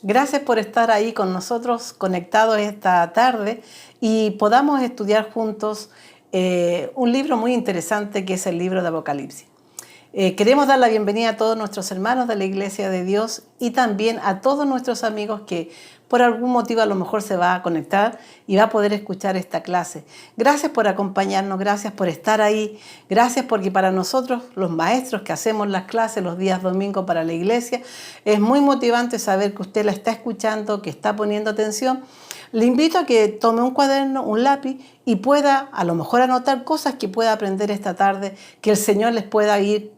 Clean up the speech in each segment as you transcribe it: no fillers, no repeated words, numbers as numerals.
Gracias por estar ahí con nosotros, conectados esta tarde y podamos estudiar juntos un libro muy interesante que es el libro de Apocalipsis. Queremos dar la bienvenida a todos nuestros hermanos de la Iglesia de Dios y también a todos nuestros amigos que por algún motivo a lo mejor se va a conectar y va a poder escuchar esta clase. Gracias por acompañarnos, gracias por estar ahí, gracias porque para nosotros, los maestros que hacemos las clases los días domingos para la iglesia, es muy motivante saber que usted la está escuchando, que está poniendo atención. Le invito a que tome un cuaderno, un lápiz y pueda a lo mejor anotar cosas que pueda aprender esta tarde, que el Señor les pueda ir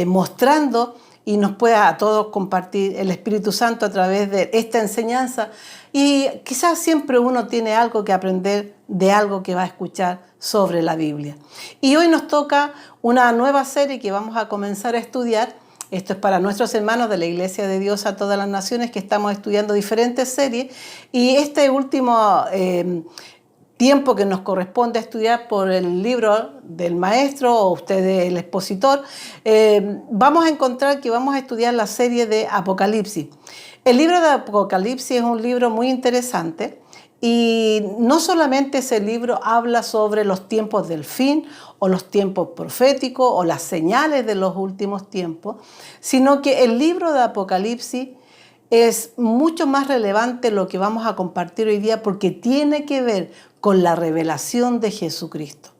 mostrando y nos pueda a todos compartir el Espíritu Santo a través de esta enseñanza. Y quizás siempre uno tiene algo que aprender de algo que va a escuchar sobre la Biblia. Y hoy nos toca una nueva serie que vamos a comenzar a estudiar. Esto es para nuestros hermanos de la Iglesia de Dios a todas las naciones que estamos estudiando diferentes series. Y este último tiempo que nos corresponde estudiar por el libro del maestro o usted el expositor, vamos a encontrar que vamos a estudiar la serie de Apocalipsis. El libro de Apocalipsis es un libro muy interesante y no solamente ese libro habla sobre los tiempos del fin o los tiempos proféticos o las señales de los últimos tiempos, sino que el libro de Apocalipsis es mucho más relevante lo que vamos a compartir hoy día porque tiene que ver con la revelación de Jesucristo.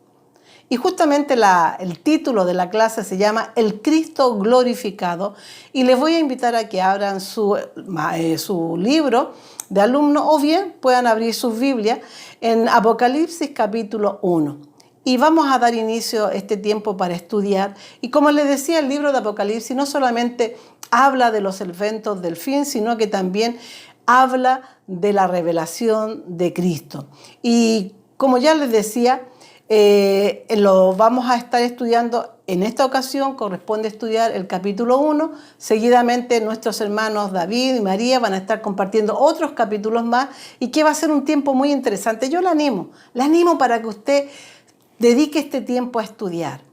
Y justamente el título de la clase se llama El Cristo Glorificado y les voy a invitar a que abran su libro de alumno o bien puedan abrir sus Biblias en Apocalipsis capítulo 1. Y vamos a dar inicio a este tiempo para estudiar. Y como les decía, el libro de Apocalipsis no solamente habla de los eventos del fin, sino que también habla de la revelación de Cristo. Y como ya les decía, lo vamos a estar estudiando. En esta ocasión corresponde estudiar el capítulo 1. Seguidamente nuestros hermanos David y María van a estar compartiendo otros capítulos más y que va a ser un tiempo muy interesante. Yo le animo para que usted dedique este tiempo a estudiar.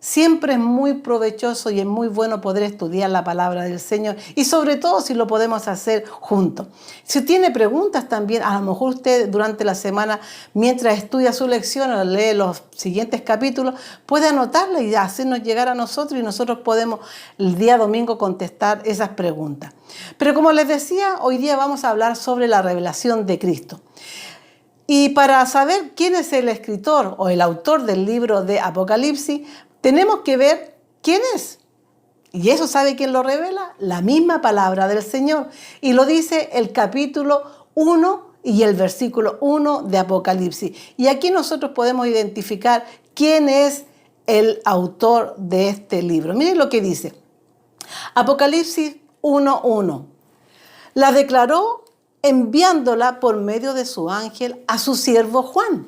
Siempre es muy provechoso y es muy bueno poder estudiar la palabra del Señor y sobre todo si lo podemos hacer juntos. Si tiene preguntas también, a lo mejor usted durante la semana, mientras estudia su lección o lee los siguientes capítulos, puede anotarla y hacernos llegar a nosotros y nosotros podemos el día domingo contestar esas preguntas. Pero como les decía, hoy día vamos a hablar sobre la revelación de Cristo. Y para saber quién es el escritor o el autor del libro de Apocalipsis, tenemos que ver quién es. ¿Y eso sabe quién lo revela? La misma palabra del Señor. Y lo dice el capítulo 1 y el versículo 1 de Apocalipsis. Y aquí nosotros podemos identificar quién es el autor de este libro. Miren lo que dice. Apocalipsis 1:1. La declaró enviándola por medio de su ángel a su siervo Juan.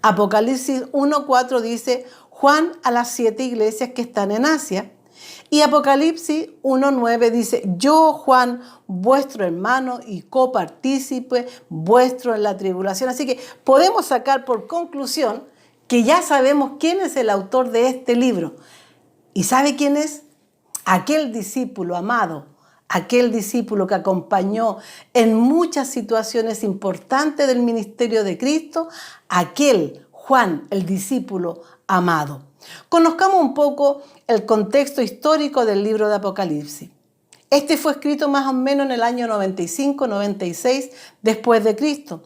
Apocalipsis 1:4 dice Juan a las 7 iglesias que están en Asia. Y Apocalipsis 1:9 dice, yo Juan, vuestro hermano y copartícipe vuestro en la tribulación. Así que podemos sacar por conclusión que ya sabemos quién es el autor de este libro. ¿Y sabe quién es? Aquel discípulo amado, aquel discípulo que acompañó en muchas situaciones importantes del ministerio de Cristo, aquel Juan, el discípulo amado. Conozcamos un poco el contexto histórico del libro de Apocalipsis. Este fue escrito más o menos en el año 95-96 después de Cristo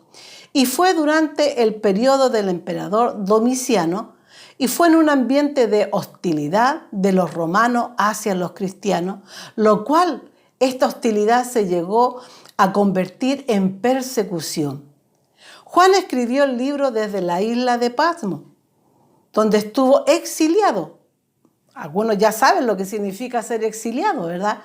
y fue durante el periodo del emperador Domiciano y fue en un ambiente de hostilidad de los romanos hacia los cristianos, lo cual esta hostilidad se llegó a convertir en persecución. Juan escribió el libro desde la isla de Patmos, donde estuvo exiliado. Algunos ya saben lo que significa ser exiliado, ¿verdad?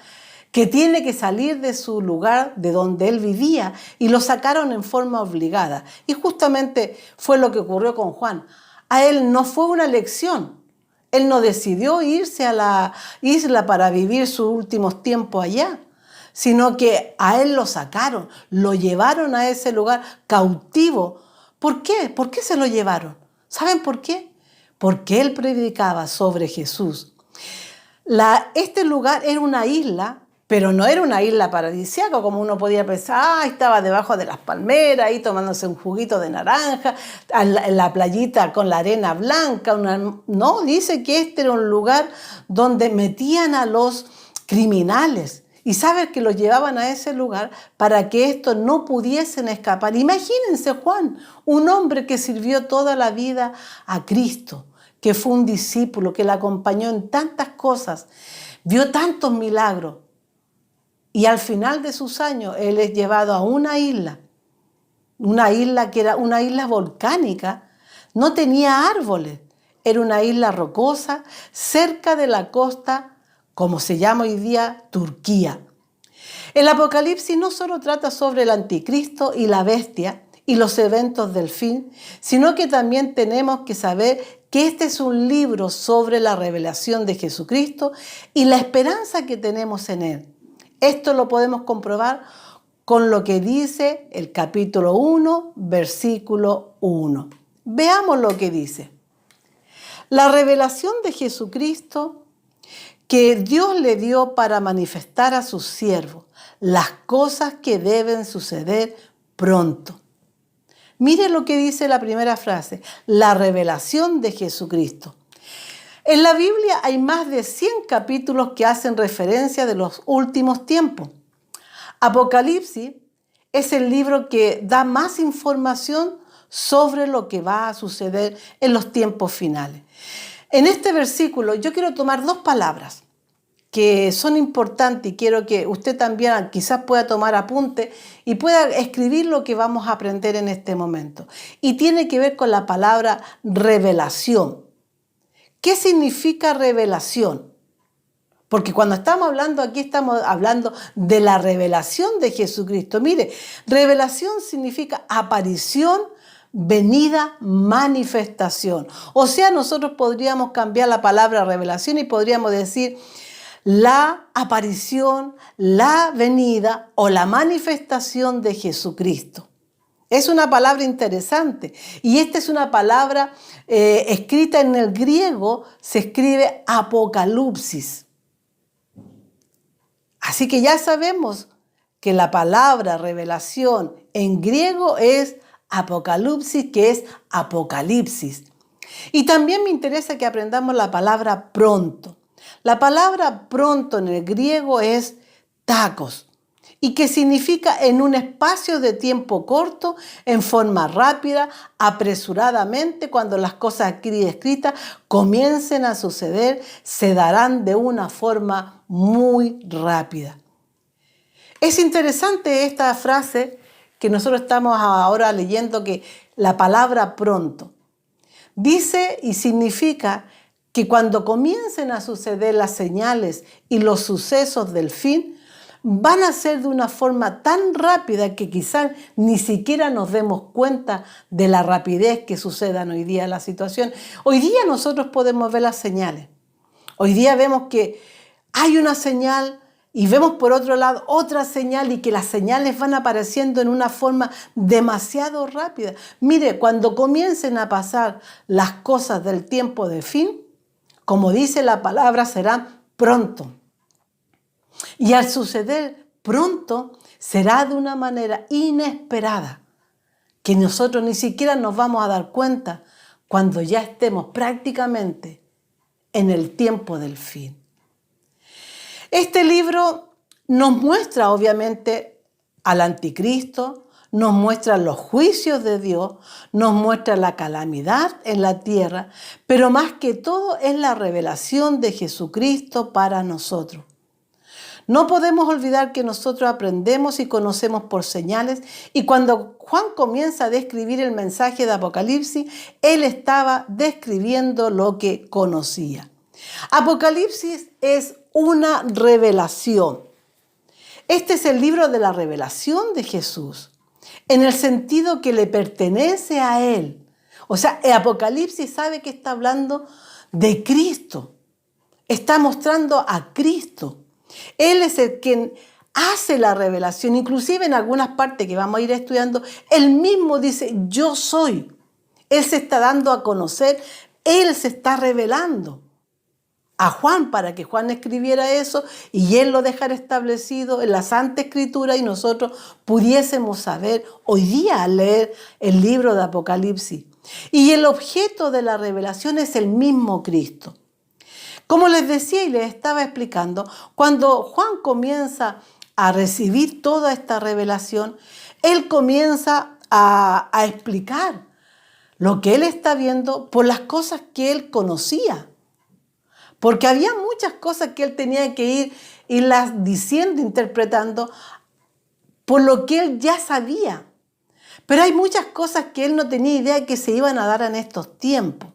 Que tiene que salir de su lugar de donde él vivía y lo sacaron en forma obligada. Y justamente fue lo que ocurrió con Juan. A él no fue una elección. Él no decidió irse a la isla para vivir sus últimos tiempos allá, sino que a él lo sacaron, lo llevaron a ese lugar cautivo. ¿Por qué? ¿Por qué se lo llevaron? ¿Saben por qué? Porque él predicaba sobre Jesús. Este lugar era una isla, pero no era una isla paradisíaca como uno podía pensar. Estaba debajo de las palmeras, ahí tomándose un juguito de naranja, en la playita con la arena blanca. No, dice que este era un lugar donde metían a los criminales. Y sabes que los llevaban a ese lugar para que estos no pudiesen escapar. Imagínense Juan, un hombre que sirvió toda la vida a Cristo, que fue un discípulo, que le acompañó en tantas cosas, vio tantos milagros. Y al final de sus años, él es llevado a una isla que era una isla volcánica, no tenía árboles, era una isla rocosa cerca de la costa, como se llama hoy día, Turquía. El Apocalipsis no solo trata sobre el anticristo y la bestia y los eventos del fin, sino que también tenemos que saber que este es un libro sobre la revelación de Jesucristo y la esperanza que tenemos en él. Esto lo podemos comprobar con lo que dice el capítulo 1, versículo 1. Veamos lo que dice. La revelación de Jesucristo que Dios le dio para manifestar a sus siervos las cosas que deben suceder pronto. Mire lo que dice la primera frase, la revelación de Jesucristo. En la Biblia hay más de 100 capítulos que hacen referencia de los últimos tiempos. Apocalipsis es el libro que da más información sobre lo que va a suceder en los tiempos finales. En este versículo yo quiero tomar dos palabras que son importantes y quiero que usted también quizás pueda tomar apunte y pueda escribir lo que vamos a aprender en este momento. Y tiene que ver con la palabra revelación. ¿Qué significa revelación? Porque cuando estamos hablando aquí, estamos hablando de la revelación de Jesucristo. Mire, revelación significa aparición, venida, manifestación. O sea, nosotros podríamos cambiar la palabra revelación y podríamos decir la aparición, la venida o la manifestación de Jesucristo. Es una palabra interesante y esta es una palabra escrita en el griego, se escribe apocalipsis. Así que ya sabemos que la palabra revelación en griego es apocalipsis, que es apocalipsis. Y también me interesa que aprendamos la palabra pronto. La palabra pronto en el griego es tacos, y que significa en un espacio de tiempo corto, en forma rápida, apresuradamente, cuando las cosas aquí descritas comiencen a suceder, se darán de una forma muy rápida. Es interesante esta frase que nosotros estamos ahora leyendo, que la palabra pronto dice y significa que cuando comiencen a suceder las señales y los sucesos del fin, van a ser de una forma tan rápida que quizás ni siquiera nos demos cuenta de la rapidez que sucedan hoy día las situaciones. Hoy día nosotros podemos ver las señales. Hoy día vemos que hay una señal y vemos por otro lado otra señal y que las señales van apareciendo en una forma demasiado rápida. Mire, cuando comiencen a pasar las cosas del tiempo de fin, como dice la palabra, serán pronto. Y al suceder pronto, será de una manera inesperada, que nosotros ni siquiera nos vamos a dar cuenta cuando ya estemos prácticamente en el tiempo del fin. Este libro nos muestra obviamente al anticristo, nos muestra los juicios de Dios, nos muestra la calamidad en la tierra, pero más que todo es la revelación de Jesucristo para nosotros. No podemos olvidar que nosotros aprendemos y conocemos por señales, y cuando Juan comienza a describir el mensaje de Apocalipsis, él estaba describiendo lo que conocía. Apocalipsis es una revelación. Este es el libro de la revelación de Jesús, en el sentido que le pertenece a él. O sea, el Apocalipsis sabe que está hablando de Cristo, está mostrando a Cristo. Él es el quien hace la revelación, inclusive en algunas partes que vamos a ir estudiando, él mismo dice, yo soy. Él se está dando a conocer, él se está revelando a Juan para que Juan escribiera eso y él lo dejara establecido en la Santa Escritura y nosotros pudiésemos saber hoy día al leer el libro de Apocalipsis. Y el objeto de la revelación es el mismo Cristo. Como les decía y les estaba explicando, cuando Juan comienza a recibir toda esta revelación, él comienza a explicar lo que él está viendo por las cosas que él conocía. Porque había muchas cosas que él tenía que irlas diciendo, interpretando, por lo que él ya sabía. Pero hay muchas cosas que él no tenía idea que se iban a dar en estos tiempos.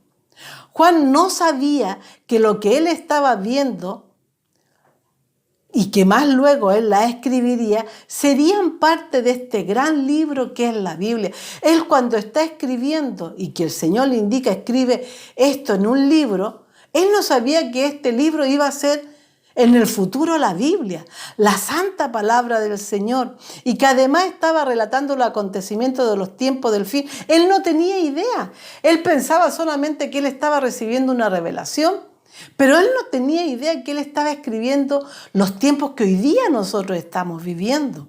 Juan no sabía que lo que él estaba viendo y que más luego él la escribiría, serían parte de este gran libro que es la Biblia. Él cuando está escribiendo y que el Señor le indica, escribe esto en un libro, él no sabía que este libro iba a ser en el futuro la Biblia, la santa palabra del Señor, y que además estaba relatando los acontecimientos de los tiempos del fin. Él no tenía idea. Él pensaba solamente que él estaba recibiendo una revelación, pero él no tenía idea que él estaba escribiendo los tiempos que hoy día nosotros estamos viviendo.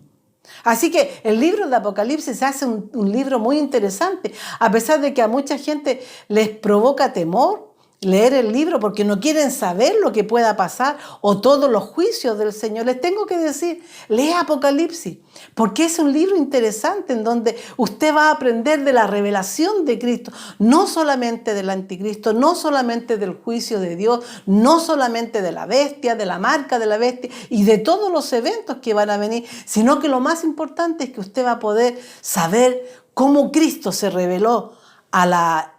Así que el libro de Apocalipsis se hace un libro muy interesante, a pesar de que a mucha gente les provoca temor leer el libro porque no quieren saber lo que pueda pasar o todos los juicios del Señor. Les tengo que decir, lea Apocalipsis, porque es un libro interesante en donde usted va a aprender de la revelación de Cristo, no solamente del anticristo, no solamente del juicio de Dios, no solamente de la bestia, de la marca de la bestia y de todos los eventos que van a venir, sino que lo más importante es que usted va a poder saber cómo Cristo se reveló a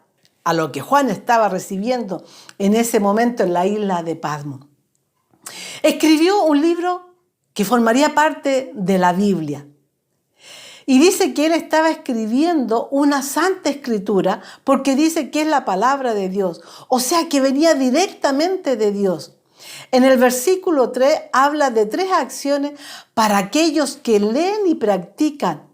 lo que Juan estaba recibiendo en ese momento en la isla de Patmos. Escribió un libro que formaría parte de la Biblia. Y dice que él estaba escribiendo una santa escritura porque dice que es la palabra de Dios. O sea, que venía directamente de Dios. En el versículo 3 habla de 3 acciones para aquellos que leen y practican.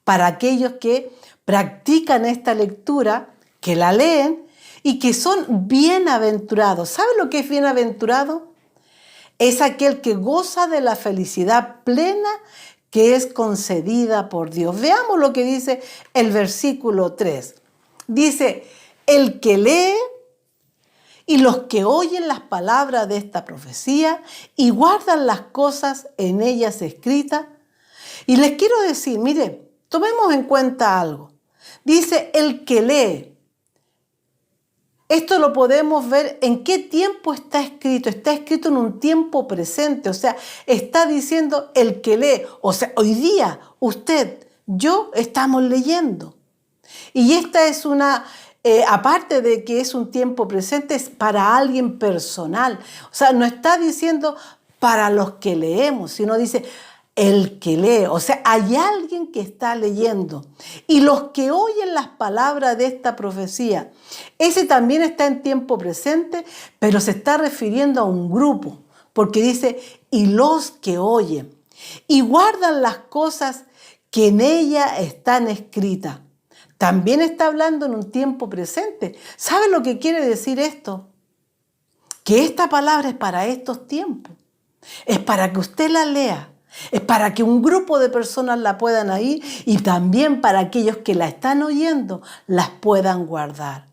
Para aquellos que practican esta lectura, que la leen y que son bienaventurados. ¿Sabe lo que es bienaventurado? Es aquel que goza de la felicidad plena que es concedida por Dios. Veamos lo que dice el versículo 3. Dice, el que lee y los que oyen las palabras de esta profecía y guardan las cosas en ellas escritas. Y les quiero decir, miren, tomemos en cuenta algo. Dice, el que lee. Esto lo podemos ver en qué tiempo está escrito. Está escrito en un tiempo presente. O sea, está diciendo el que lee. O sea, hoy día usted, yo estamos leyendo. Y esta es una, aparte de que es un tiempo presente, es para alguien personal. O sea, no está diciendo para los que leemos, sino dice el que lee. O sea, hay alguien que está leyendo. Y los que oyen las palabras de esta profecía, ese también está en tiempo presente, pero se está refiriendo a un grupo, porque dice, y los que oyen, y guardan las cosas que en ella están escritas. También está hablando en un tiempo presente. ¿Sabe lo que quiere decir esto? Que esta palabra es para estos tiempos. Es para que usted la lea. Es para que un grupo de personas la puedan oír y también para aquellos que la están oyendo las puedan guardar.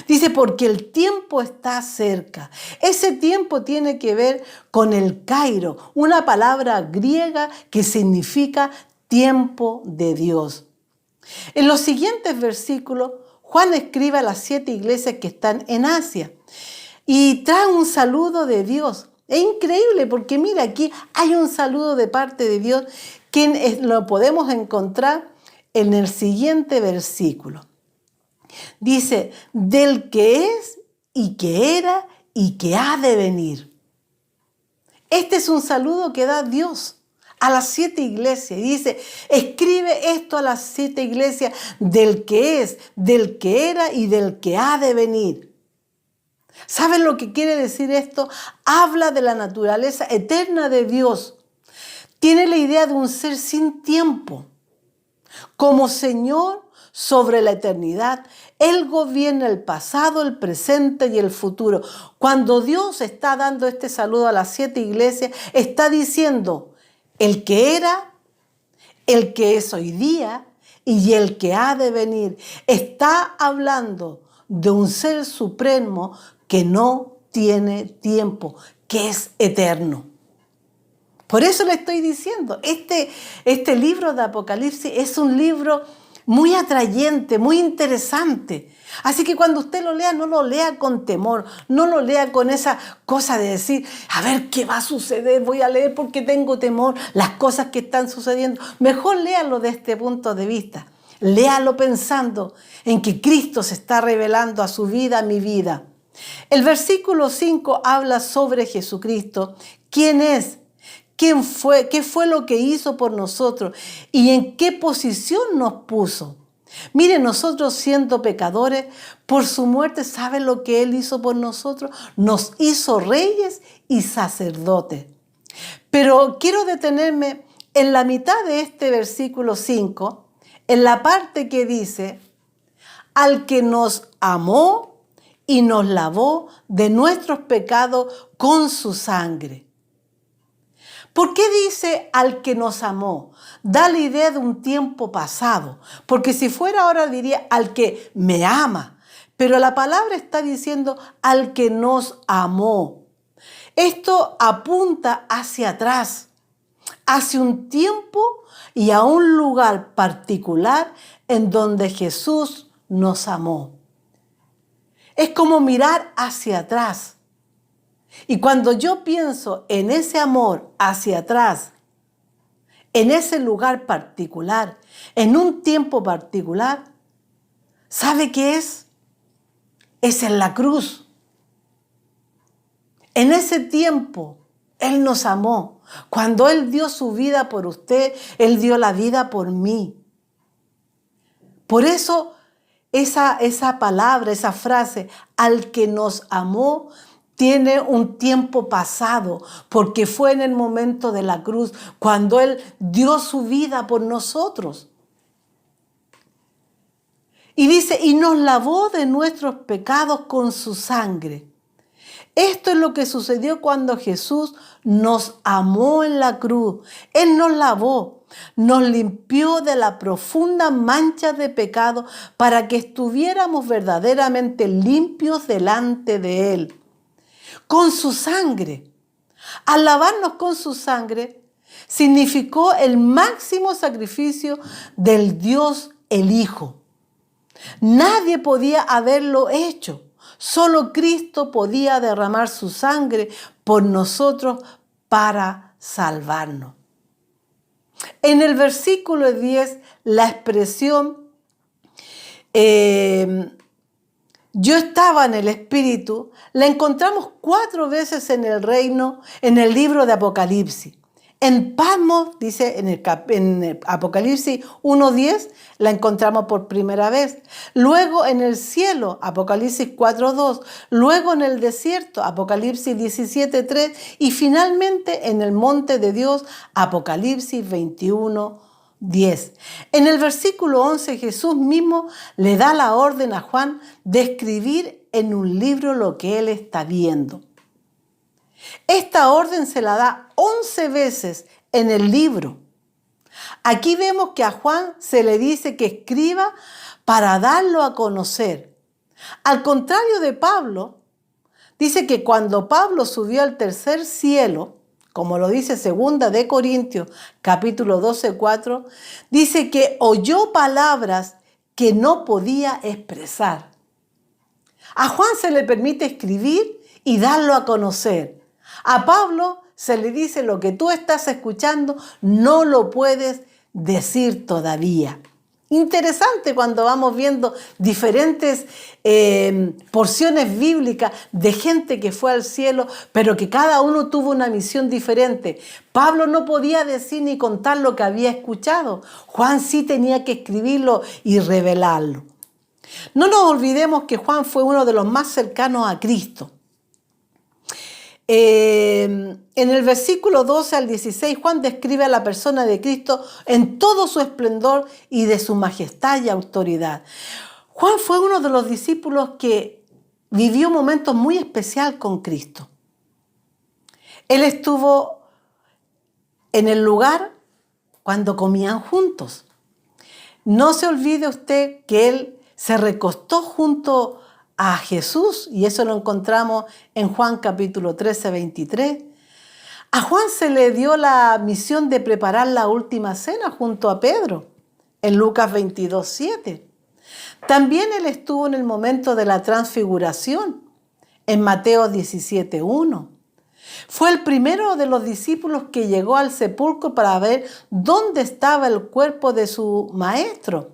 Dice, porque el tiempo está cerca. Ese tiempo tiene que ver con el Kairo, una palabra griega que significa tiempo de Dios. En los siguientes versículos, Juan escribe a las 7 iglesias que están en Asia y trae un saludo de Dios. Es increíble porque mira, aquí hay un saludo de parte de Dios que lo podemos encontrar en el siguiente versículo. Dice, del que es y que era y que ha de venir. Este es un saludo que da Dios a las 7 iglesias. Y dice, escribe esto a las 7 iglesias del que es, del que era y del que ha de venir. ¿Saben lo que quiere decir esto? Habla de la naturaleza eterna de Dios. Tiene la idea de un ser sin tiempo. Como Señor, sobre la eternidad. Él gobierna el pasado, el presente y el futuro. Cuando Dios está dando este saludo a las 7 iglesias, está diciendo el que era, el que es hoy día y el que ha de venir. Está hablando de un ser supremo que no tiene tiempo, que es eterno. Por eso le estoy diciendo, este libro de Apocalipsis es un libro muy atrayente, muy interesante. Así que cuando usted lo lea, no lo lea con temor, no lo lea con esa cosa de decir, a ver qué va a suceder, voy a leer porque tengo temor, las cosas que están sucediendo. Mejor léalo de este punto de vista. Léalo pensando en que Cristo se está revelando a su vida, a mi vida. El versículo 5 habla sobre Jesucristo. ¿Quién es? ¿Quién fue? ¿Qué fue lo que hizo por nosotros? ¿Y en qué posición nos puso? Miren, nosotros siendo pecadores, por su muerte, ¿saben lo que Él hizo por nosotros? Nos hizo reyes y sacerdotes. Pero quiero detenerme en la mitad de este versículo 5, en la parte que dice, al que nos amó y nos lavó de nuestros pecados con su sangre. ¿Por qué dice al que nos amó? Da la idea de un tiempo pasado, porque si fuera ahora diría al que me ama, pero la palabra está diciendo al que nos amó. Esto apunta hacia atrás, hacia un tiempo y a un lugar particular en donde Jesús nos amó. Es como mirar hacia atrás. Y cuando yo pienso en ese amor hacia atrás, en ese lugar particular, en un tiempo particular, ¿sabe qué es? Es en la cruz. En ese tiempo, Él nos amó. Cuando Él dio su vida por usted, Él dio la vida por mí. Por eso, esa palabra, esa frase, al que nos amó, tiene un tiempo pasado, porque fue en el momento de la cruz, cuando Él dio su vida por nosotros. Y dice, y nos lavó de nuestros pecados con su sangre. Esto es lo que sucedió cuando Jesús nos amó en la cruz. Él nos lavó, nos limpió de la profunda mancha de pecado para que estuviéramos verdaderamente limpios delante de Él. Con su sangre. Al lavarnos con su sangre, significó el máximo sacrificio del Dios el Hijo. Nadie podía haberlo hecho. Solo Cristo podía derramar su sangre por nosotros para salvarnos. En el versículo 10, la expresión yo estaba en el Espíritu, la encontramos 4 veces en el libro de Apocalipsis. En Patmos, dice en Apocalipsis 1:10, la encontramos por primera vez. Luego en el cielo, Apocalipsis 4:2. Luego en el desierto, Apocalipsis 17:3. Y finalmente en el monte de Dios, Apocalipsis 21:10. En el versículo 11, Jesús mismo le da la orden a Juan de escribir en un libro lo que él está viendo. Esta orden se la da 11 veces en el libro. Aquí vemos que a Juan se le dice que escriba para darlo a conocer. Al contrario de Pablo, dice que cuando Pablo subió al tercer cielo, como lo dice 2 de Corintios, capítulo 12:4, dice que oyó palabras que no podía expresar. A Juan se le permite escribir y darlo a conocer. A Pablo se le dice lo que tú estás escuchando no lo puedes decir todavía. Interesante cuando vamos viendo diferentes porciones bíblicas de gente que fue al cielo, pero que cada uno tuvo una misión diferente. Pablo no podía decir ni contar lo que había escuchado. Juan sí tenía que escribirlo y revelarlo. No nos olvidemos que Juan fue uno de los más cercanos a Cristo. En el versículo 12 al 16, Juan describe a la persona de Cristo en todo su esplendor y de su majestad y autoridad. Juan fue uno de los discípulos que vivió momentos muy especiales con Cristo. Él estuvo en el lugar cuando comían juntos. No se olvide usted que él se recostó junto a Jesús, y eso lo encontramos en Juan capítulo 13, 23. A Juan se le dio la misión de preparar la última cena junto a Pedro, en Lucas 22, 7. También él estuvo en el momento de la transfiguración, en Mateo 17, 1. Fue el primero de los discípulos que llegó al sepulcro para ver dónde estaba el cuerpo de su maestro,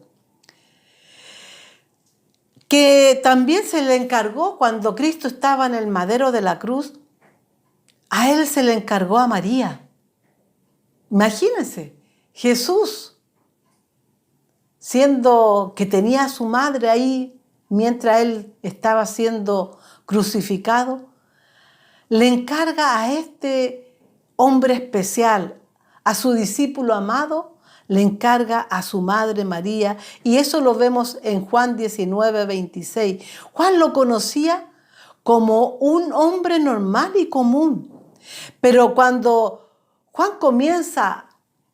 que también se le encargó cuando Cristo estaba en el madero de la cruz. A él se le encargó a María. Imagínense, Jesús, siendo que tenía a su madre ahí mientras él estaba siendo crucificado, le encarga a este hombre especial, a su discípulo amado, le encarga a su madre María, y eso lo vemos en Juan 19, 26. Juan lo conocía como un hombre normal y común, pero cuando Juan comienza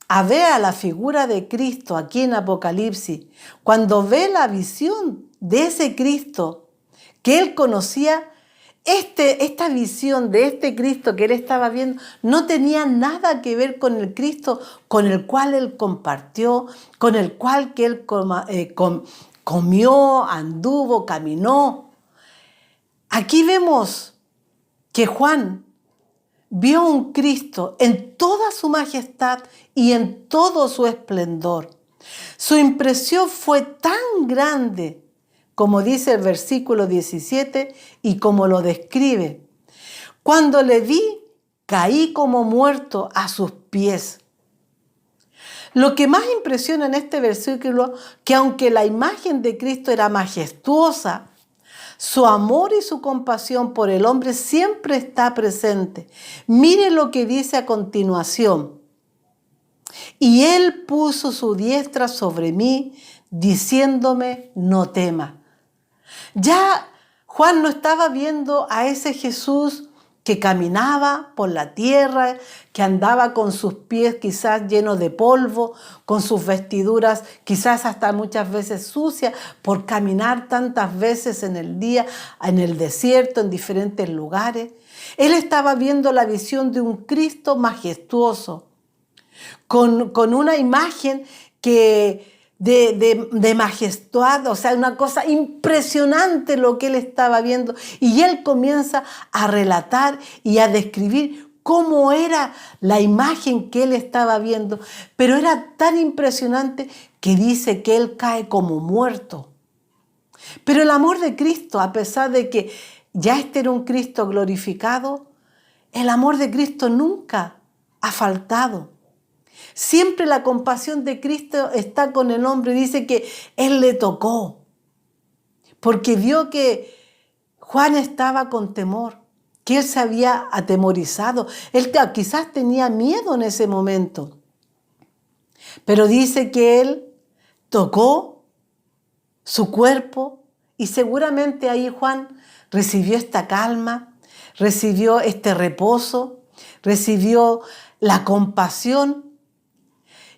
a ver a la figura de Cristo aquí en Apocalipsis, cuando ve la visión de ese Cristo que él conocía, esta visión de este Cristo que él estaba viendo no tenía nada que ver con el Cristo con el cual él compartió, con el cual que él comió, anduvo, caminó. Aquí vemos que Juan vio un Cristo en toda su majestad y en todo su esplendor. Su impresión fue tan grande, como dice el versículo 17 y como lo describe. Cuando le vi, caí como muerto a sus pies. Lo que más impresiona en este versículo, que aunque la imagen de Cristo era majestuosa, su amor y su compasión por el hombre siempre está presente. Mire lo que dice a continuación. Y él puso su diestra sobre mí, diciéndome, no temas. Ya Juan no estaba viendo a ese Jesús que caminaba por la tierra, que andaba con sus pies quizás llenos de polvo, con sus vestiduras quizás hasta muchas veces sucias por caminar tantas veces en el día, en el desierto, en diferentes lugares. Él estaba viendo la visión de un Cristo majestuoso, con una imagen de majestad, o sea, una cosa impresionante lo que él estaba viendo. Y él comienza a relatar y a describir cómo era la imagen que él estaba viendo. Pero era tan impresionante que dice que él cae como muerto. Pero el amor de Cristo, a pesar de que ya este era un Cristo glorificado, el amor de Cristo nunca ha faltado. Siempre la compasión de Cristo está con el hombre. Dice que él le tocó, porque vio que Juan estaba con temor, que él se había atemorizado. Él quizás tenía miedo en ese momento, pero dice que él tocó su cuerpo y seguramente ahí Juan recibió esta calma, recibió este reposo, recibió la compasión.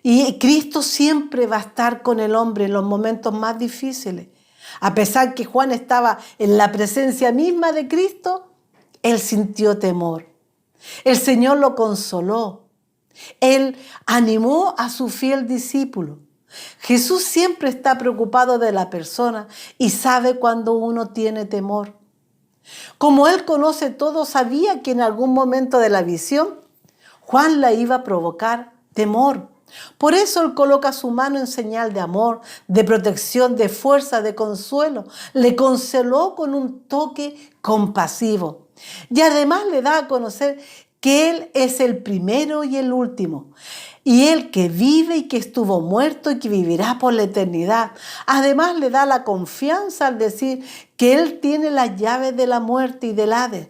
Y Cristo siempre va a estar con el hombre en los momentos más difíciles. A pesar que Juan estaba en la presencia misma de Cristo, él sintió temor. El Señor lo consoló. Él animó a su fiel discípulo. Jesús siempre está preocupado de la persona y sabe cuando uno tiene temor. Como él conoce todo, sabía que en algún momento de la visión, Juan la iba a provocar temor. Por eso él coloca su mano en señal de amor, de protección, de fuerza, de consuelo. Le consoló con un toque compasivo. Y además le da a conocer que él es el primero y el último. Y él que vive y que estuvo muerto y que vivirá por la eternidad. Además le da la confianza al decir que él tiene las llaves de la muerte y del Hades.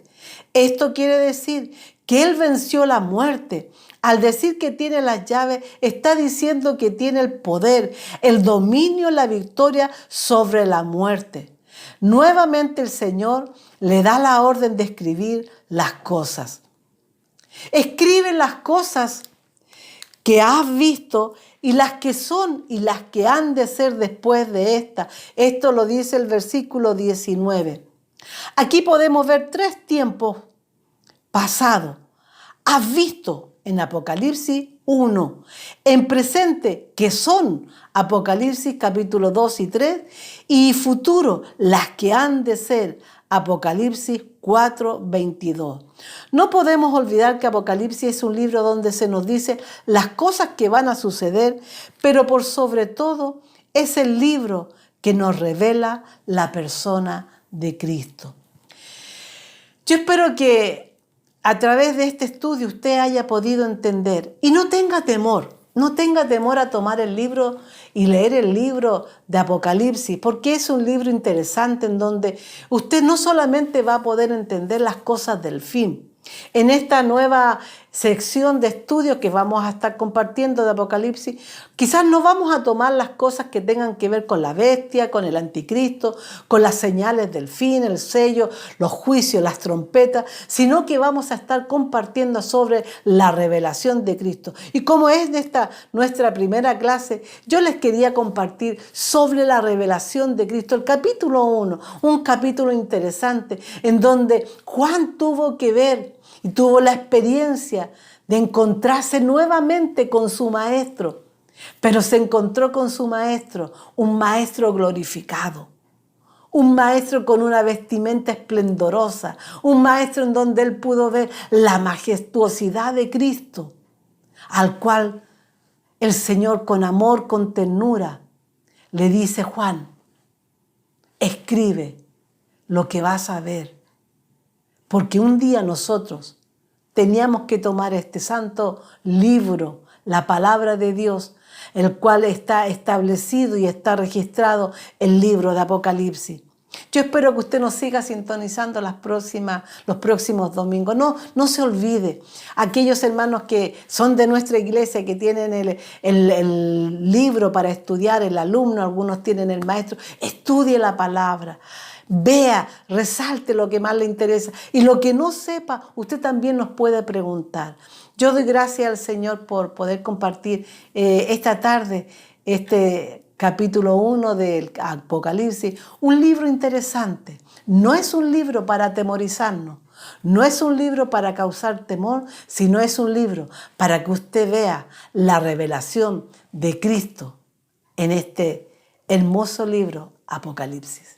Esto quiere decir que Él venció la muerte. Al decir que tiene las llaves, está diciendo que tiene el poder, el dominio, la victoria sobre la muerte. Nuevamente el Señor le da la orden de escribir las cosas. Escribe las cosas que has visto y las que son y las que han de ser después de esta. Esto lo dice el versículo 19. Aquí podemos ver 3 tiempos pasados. Has visto en Apocalipsis 1, en presente, que son Apocalipsis capítulo 2 y 3, y futuro, las que han de ser Apocalipsis 4, 22. No podemos olvidar que Apocalipsis es un libro donde se nos dice las cosas que van a suceder, pero por sobre todo es el libro que nos revela la persona de Cristo. Yo espero que a través de este estudio usted haya podido entender y no tenga temor a tomar el libro y leer el libro de Apocalipsis, porque es un libro interesante en donde usted no solamente va a poder entender las cosas del fin. En esta nueva sección de estudios que vamos a estar compartiendo de Apocalipsis, quizás no vamos a tomar las cosas que tengan que ver con la bestia, con el anticristo, con las señales del fin, el sello, los juicios, las trompetas, sino que vamos a estar compartiendo sobre la revelación de Cristo. Y como es de esta nuestra primera clase, yo les quería compartir sobre la revelación de Cristo, el capítulo 1, un capítulo interesante en donde Juan tuvo que ver y tuvo la experiencia de encontrarse nuevamente con su maestro. Pero se encontró con su maestro, un maestro glorificado, un maestro con una vestimenta esplendorosa, un maestro en donde él pudo ver la majestuosidad de Cristo, al cual el Señor con amor, con ternura, le dice: Juan, escribe lo que vas a ver. Porque un día nosotros teníamos que tomar este santo libro, la palabra de Dios, el cual está establecido y está registrado el libro de Apocalipsis. Yo espero que usted nos siga sintonizando los próximos domingos. No se olvide. Aquellos hermanos que son de nuestra iglesia, que tienen el libro para estudiar, el alumno, algunos tienen el maestro, estudie la palabra. Vea, resalte lo que más le interesa. Y lo que no sepa, usted también nos puede preguntar. Yo doy gracias al Señor por poder compartir esta tarde este capítulo 1 del Apocalipsis. Un libro interesante. No es un libro para atemorizarnos. No es un libro para causar temor, sino es un libro para que usted vea la revelación de Cristo en este hermoso libro, Apocalipsis.